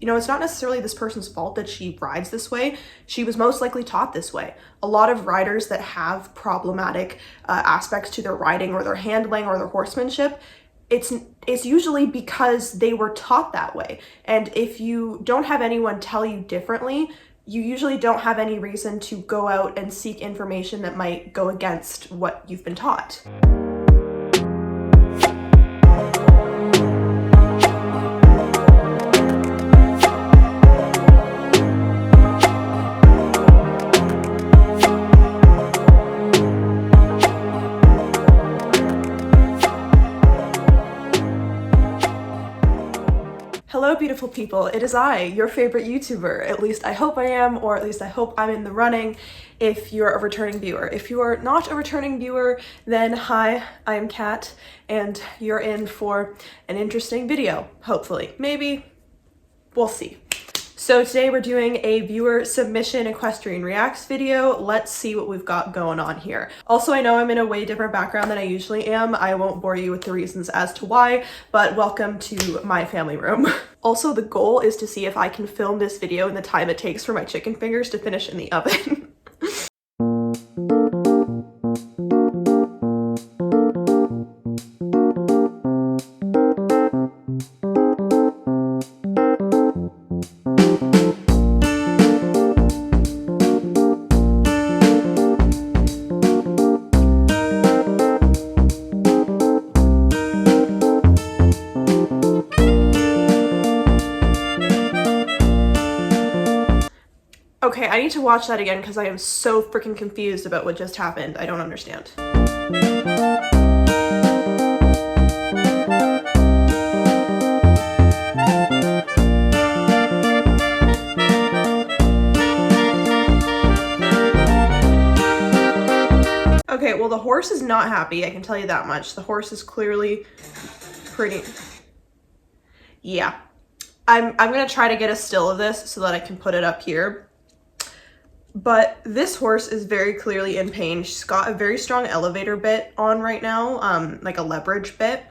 You know, it's not necessarily this person's fault that she rides this way. She was most likely taught this way. A lot of riders that have problematic aspects to their riding or their handling or their horsemanship, it's usually because they were taught that way. And if you don't have anyone tell you differently, you usually don't have any reason to go out and seek information that might go against what you've been taught. Hello beautiful people, it is I, your favorite YouTuber. At least I hope I am, or at least I hope I'm in the running if you're a returning viewer. If you are not a returning viewer, then hi, I am Kat, and you're in for an interesting video, hopefully. Maybe, we'll see. So today we're doing a viewer submission equestrian reacts video. Let's see what we've got going on here. Also, I know I'm in a way different background than I usually am. I won't bore you with the reasons as to why, but welcome to my family room. Also, the goal is to see if I can film this video in the time it takes for my chicken fingers to finish in the oven. Okay, I need to watch that again because I am so freaking confused about what just happened. I don't understand. Okay, well, the horse is not happy, I can tell you that much. The horse is clearly pretty... Yeah. I'm gonna try to get a still of this so that I can put it up here. But this horse is very clearly in pain. She's got a very strong elevator bit on right now, like a leverage bit.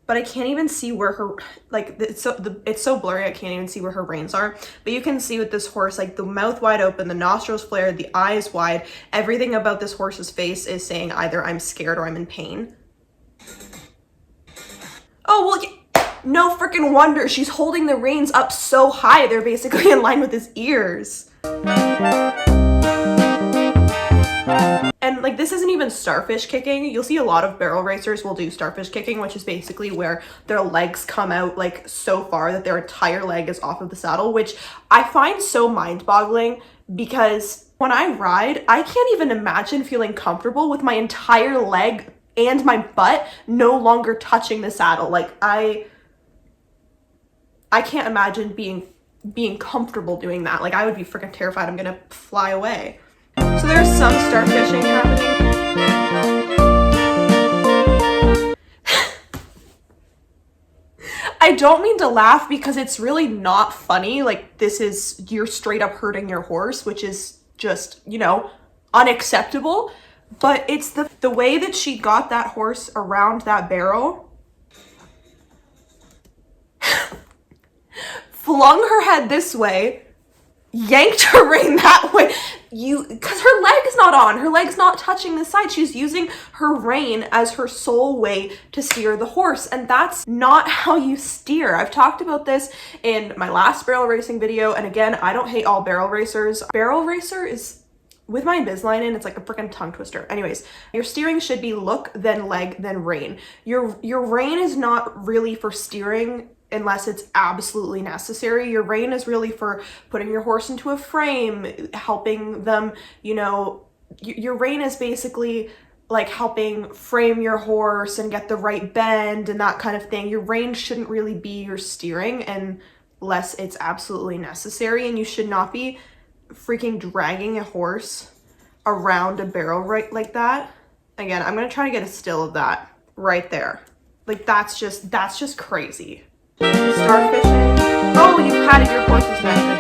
But I can't even see where her, like, it's so blurry, I can't even see where her reins are. But you can see with this horse, like, the mouth wide open, the nostrils flared, the eyes wide. Everything about this horse's face is saying either I'm scared or I'm in pain. Oh, well, no freaking wonder. She's holding the reins up so high, they're basically in line with his ears. And like, this isn't even starfish kicking. You'll see a lot of barrel racers will do starfish kicking, which is basically where their legs come out like so far that their entire leg is off of the saddle, which I find so mind-boggling because when I ride, I can't even imagine feeling comfortable with my entire leg and my butt no longer touching the saddle. Like, I can't imagine being comfortable doing that. Like, I would be freaking terrified. I'm gonna fly away. So there's some starfishing happening. I don't mean to laugh because it's really not funny. Like, this is, you're straight up hurting your horse, which is just, you know, unacceptable. But it's the way that she got that horse around that barrel. Flung her head this way, yanked her rein that way, because her leg's not on, her leg's not touching the side. She's using her rein as her sole way to steer the horse, and that's not how you steer. I've talked about this in my last barrel racing video, and again, I don't hate all barrel racers. Barrel racer is, with my Invisalign in, it's like a freaking tongue twister. Anyways, your steering should be look, then leg, then rein. Your rein is not really for steering unless it's absolutely necessary. Your rein is really for putting your horse into a frame, helping them, you know, your rein is basically like helping frame your horse and get the right bend and that kind of thing. Your rein shouldn't really be your steering unless it's absolutely necessary, and you should not be freaking dragging a horse around a barrel right like that. Again, I'm gonna try to get a still of that right there. Like, that's just crazy. Starfishing. Oh, you patted your horse's neck. Good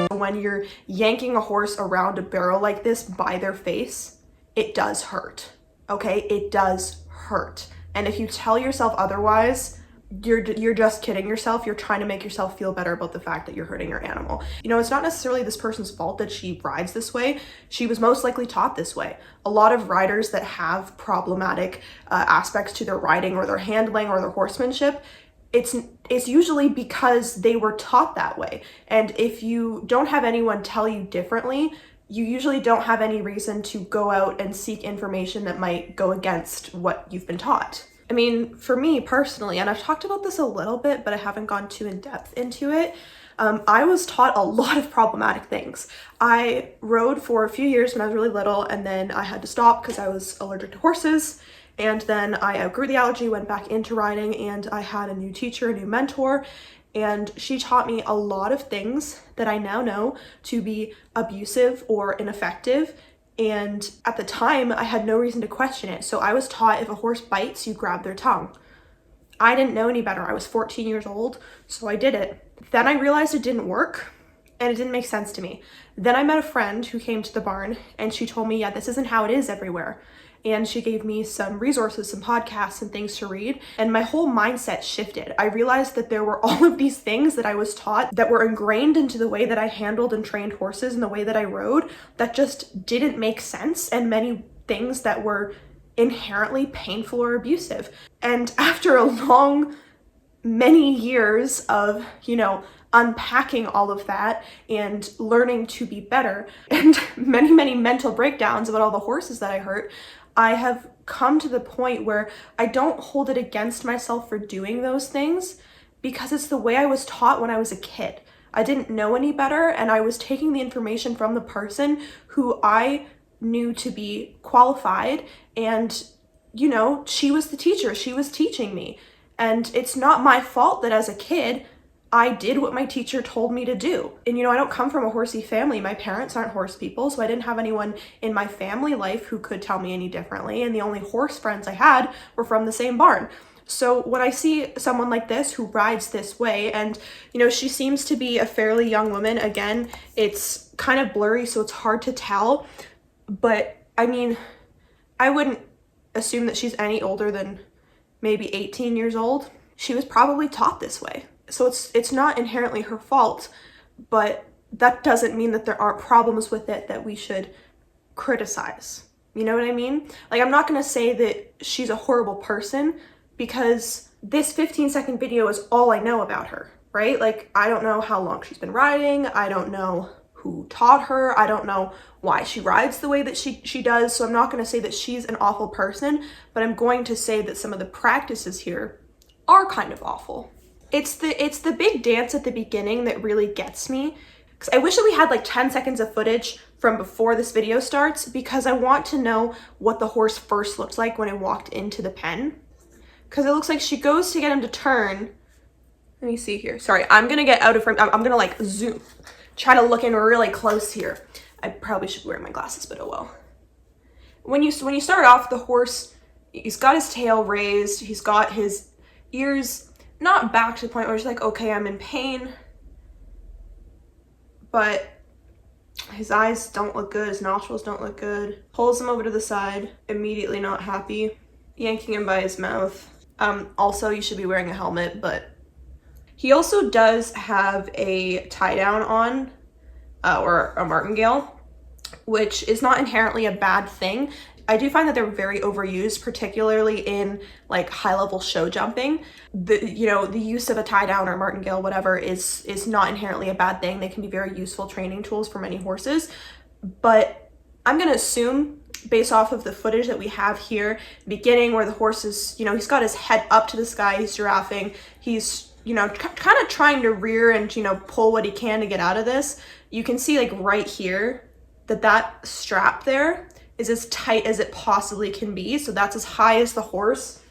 job. When you're yanking a horse around a barrel like this by their face, it does hurt. Okay? It does hurt. And if you tell yourself otherwise, you're just kidding yourself. You're trying to make yourself feel better about the fact that you're hurting your animal. You know, it's not necessarily this person's fault that she rides this way. She was most likely taught this way. A lot of riders that have problematic aspects to their riding or their handling or their horsemanship, it's usually because they were taught that way. And if you don't have anyone tell you differently, you usually don't have any reason to go out and seek information that might go against what you've been taught. I mean, for me personally, and I've talked about this a little bit, but I haven't gone too in depth into it, I was taught a lot of problematic things. I rode for a few years when I was really little, and then I had to stop because I was allergic to horses. And then I outgrew the allergy, went back into riding, and I had a new teacher, a new mentor, and she taught me a lot of things that I now know to be abusive or ineffective. And at the time, I had no reason to question it. So I was taught if a horse bites, you grab their tongue. I didn't know any better. I was 14 years old, so I did it. Then I realized it didn't work and it didn't make sense to me. Then I met a friend who came to the barn and she told me, yeah, this isn't how it is everywhere. And she gave me some resources, some podcasts and things to read. And my whole mindset shifted. I realized that there were all of these things that I was taught that were ingrained into the way that I handled and trained horses and the way that I rode that just didn't make sense, and many things that were inherently painful or abusive. And after many years of, unpacking all of that and learning to be better, and many mental breakdowns about all the horses that I hurt, I have come to the point where I don't hold it against myself for doing those things because it's the way I was taught when I was a kid. I didn't know any better, and I was taking the information from the person who I knew to be qualified, and she was the teacher. She was teaching me. And it's not my fault that as a kid, I did what my teacher told me to do. And I don't come from a horsey family. My parents aren't horse people, so I didn't have anyone in my family life who could tell me any differently. And the only horse friends I had were from the same barn. So when I see someone like this who rides this way, and she seems to be a fairly young woman, again, it's kind of blurry, so it's hard to tell. But I mean, I wouldn't assume that she's any older than maybe 18 years old. She was probably taught this way. So it's not inherently her fault, but that doesn't mean that there aren't problems with it that we should criticize. You know what I mean? Like, I'm not going to say that she's a horrible person because this 15-second video is all I know about her, right? Like, I don't know how long she's been riding. I don't know who taught her. I don't know why she rides the way that she does. So I'm not going to say that she's an awful person, but I'm going to say that some of the practices here are kind of awful. It's the big dance at the beginning that really gets me. Because I wish that we had like 10 seconds of footage from before this video starts, because I want to know what the horse first looked like when I walked into the pen. Because it looks like she goes to get him to turn. Let me see here. Sorry, I'm going to get out of frame. I'm going to like zoom. Try to look in really close here. I probably should wear my glasses, but oh well. When you start off, the horse, he's got his tail raised. He's got his ears not back to the point where it's like, okay, I'm in pain. But his eyes don't look good. His nostrils don't look good. Pulls him over to the side. Immediately not happy. Yanking him by his mouth. Also, you should be wearing a helmet, but he also does have a tie down on, or a martingale, which is not inherently a bad thing. I do find that they're very overused, particularly in like high level show jumping. The use of a tie down or martingale, whatever, is not inherently a bad thing. They can be very useful training tools for many horses. But I'm gonna assume, based off of the footage that we have here, beginning where the horse is, he's got his head up to the sky, he's giraffing, he's kind of trying to rear and pull what he can to get out of this. You can see like right here that strap there is as tight as it possibly can be. So that's as high as the horse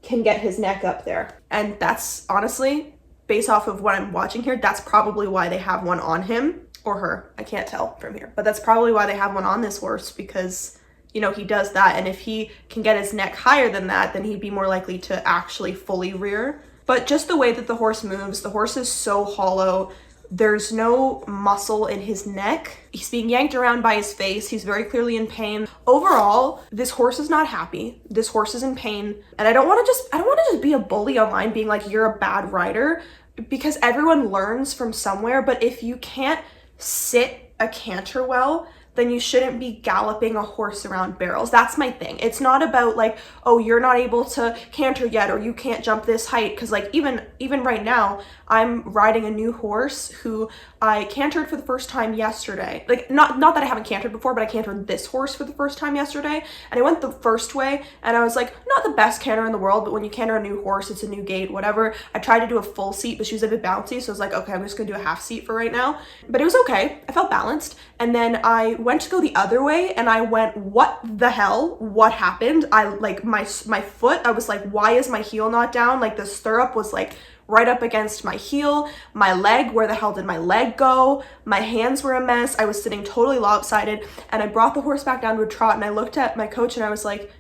can get his neck up there. And that's honestly, based off of what I'm watching here, that's probably why they have one on him or her. I can't tell from here, but that's probably why they have one on this horse, because he does that. And if he can get his neck higher than that, then he'd be more likely to actually fully rear. But just the way that the horse moves, the horse is so hollow. There's no muscle in his neck. He's being yanked around by his face. He's very clearly in pain. Overall, this horse is not happy. This horse is in pain. And I don't want to just be a bully online being like, you're a bad rider, because everyone learns from somewhere. But if you can't sit a canter well, then you shouldn't be galloping a horse around barrels. That's my thing. It's not about like, oh, you're not able to canter yet, or you can't jump this height. Cause like even right now, I'm riding a new horse who I cantered for the first time yesterday. Like not that I haven't cantered before, but I cantered this horse for the first time yesterday. And I went the first way and I was like, not the best canter in the world, but when you canter a new horse, it's a new gait, whatever. I tried to do a full seat, but she was a bit bouncy. So I was like, okay, I'm just gonna do a half seat for right now. But it was okay. I felt balanced. And then I went to go the other way and I went, what the hell? What happened? I like my foot, I was like, why is my heel not down? Like the stirrup was like right up against my heel. My leg, where the hell did my leg go? My hands were a mess. I was sitting totally lopsided, and I brought the horse back down to a trot and I looked at my coach and I was like,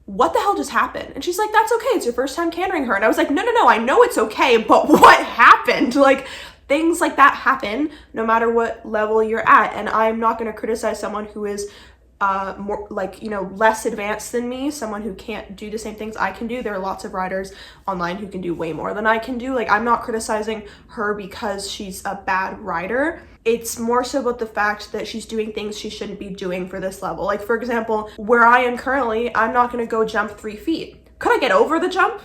what the hell just happened? And she's like, that's okay. It's your first time cantering her. And I was like, no, I know it's okay, but what happened? Like, things like that happen no matter what level you're at. And I'm not going to criticize someone who is more like, you know, less advanced than me, someone who can't do the same things I can do. There are lots of riders online who can do way more than I can do. Like, I'm not criticizing her because she's a bad rider. It's more so about the fact that she's doing things she shouldn't be doing for this level. Like, for example, where I am currently, I'm not going to go jump 3 feet. Could I get over the jump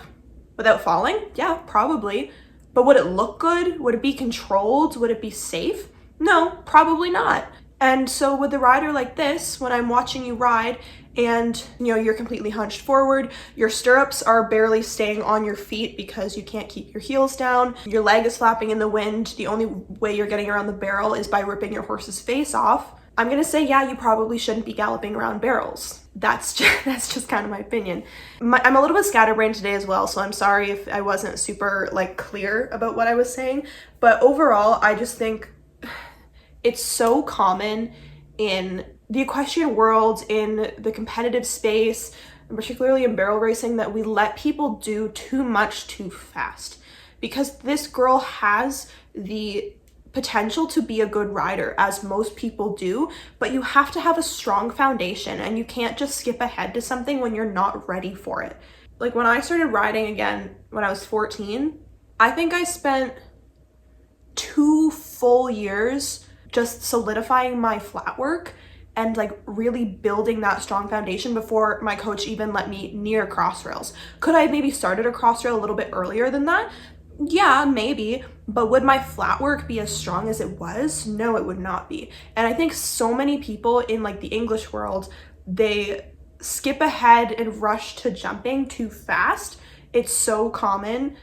without falling? Yeah, probably. But would it look good? Would it be controlled? Would it be safe? No, probably not. And so with a rider like this, when I'm watching you ride and, you know, you're completely hunched forward, your stirrups are barely staying on your feet because you can't keep your heels down, your leg is flapping in the wind, the only way you're getting around the barrel is by ripping your horse's face off, I'm gonna say, yeah, you probably shouldn't be galloping around barrels. That's just kind of my opinion. I'm a little bit scatterbrained today as well, so I'm sorry if I wasn't super like clear about what I was saying. But overall, I just think it's so common in the equestrian world, in the competitive space, and particularly in barrel racing, that we let people do too much too fast. Because this girl has the potential to be a good rider, as most people do, but you have to have a strong foundation and you can't just skip ahead to something when you're not ready for it. Like when I started riding again when I was 14, I think I spent 2 full years just solidifying my flat work and like really building that strong foundation before my coach even let me near crossrails. Could I have maybe started a crossrail a little bit earlier than that? Yeah, maybe, but would my flat work be as strong as it was? No, it would not be. And I think so many people in like the English world, they skip ahead and rush to jumping too fast. It's so common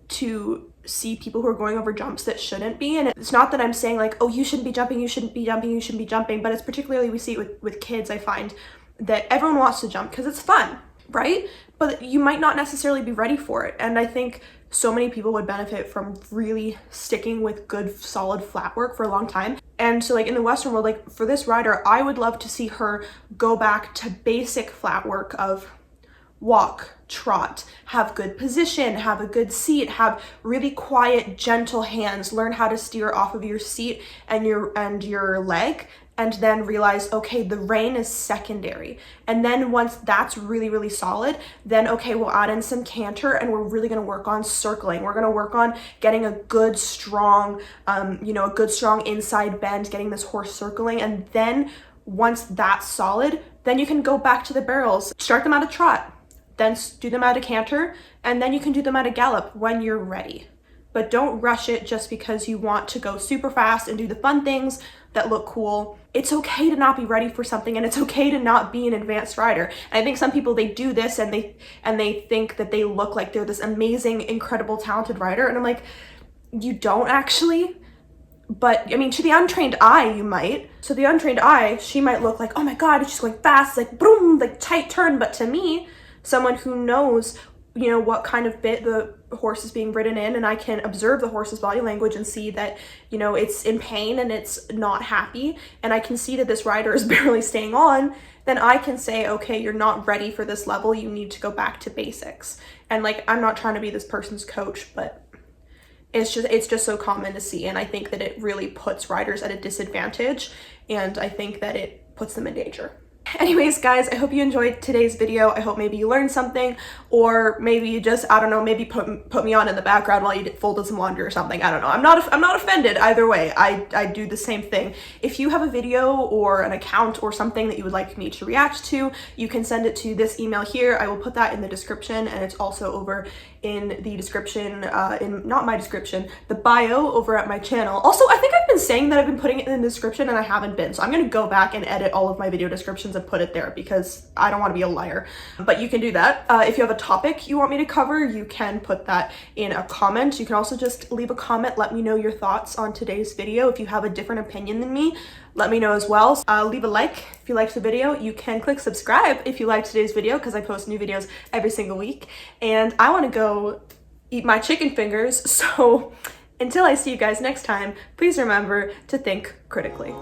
to see people who are going over jumps that shouldn't be. And it's not that I'm saying like, oh, you shouldn't be jumping, you shouldn't be jumping, you shouldn't be jumping, but it's particularly, we see it with kids. I find that everyone wants to jump because it's fun, right? But you might not necessarily be ready for it. And I think so many people would benefit from really sticking with good, solid flat work for a long time. And so like in the Western world, like for this rider, I would love to see her go back to basic flat work of walk, trot, have good position, have a good seat, have really quiet, gentle hands, learn how to steer off of your seat and your leg, and then realize, okay, the rein is secondary. And then once that's really, really solid, then okay, we'll add in some canter and we're really gonna work on circling. We're gonna work on getting a good, strong, a good, strong inside bend, getting this horse circling. And then once that's solid, then you can go back to the barrels, start them at a trot, then do them at a canter, and then you can do them at a gallop when you're ready. But don't rush it just because you want to go super fast and do the fun things that look cool. It's okay to not be ready for something, and it's okay to not be an advanced rider. And I think some people, they do this and they think that they look like they're this amazing, incredible, talented rider. And I'm like, you don't actually. But I mean, to the untrained eye, you might. So the untrained eye, she might look like, oh my God, she's going fast, like boom, like tight turn. But to me, someone who knows, you know, what kind of bit the horse is being ridden in, and I can observe the horse's body language and see that, you know, it's in pain and it's not happy, and I can see that this rider is barely staying on, then I can say, okay, you're not ready for this level, you need to go back to basics. And like, I'm not trying to be this person's coach, but it's just so common to see, and I think that it really puts riders at a disadvantage, and I think that it puts them in danger. Anyways, guys, I hope you enjoyed today's video. I hope maybe you learned something, or maybe you just, I don't know, maybe put me on in the background while you folded some laundry or something. I don't know. I'm not offended either way. I do the same thing. If you have a video or an account or something that you would like me to react to, you can send it to this email here. I will put that in the description, and it's also over in the description, not my description, the bio over at my channel. Also, I think I've been saying that I've been putting it in the description and I haven't been, so I'm gonna go back and edit all of my video descriptions and put it there because I don't want to be a liar. But you can do that. If you have a topic you want me to cover, you can put that in a comment. You can also just leave a comment, let me know your thoughts on today's video. If you have a different opinion than me, let me know as well. Leave a like if you liked the video. You can click subscribe if you liked today's video, because I post new videos every single week. And I want to go eat my chicken fingers, so until I see you guys next time, please remember to think critically.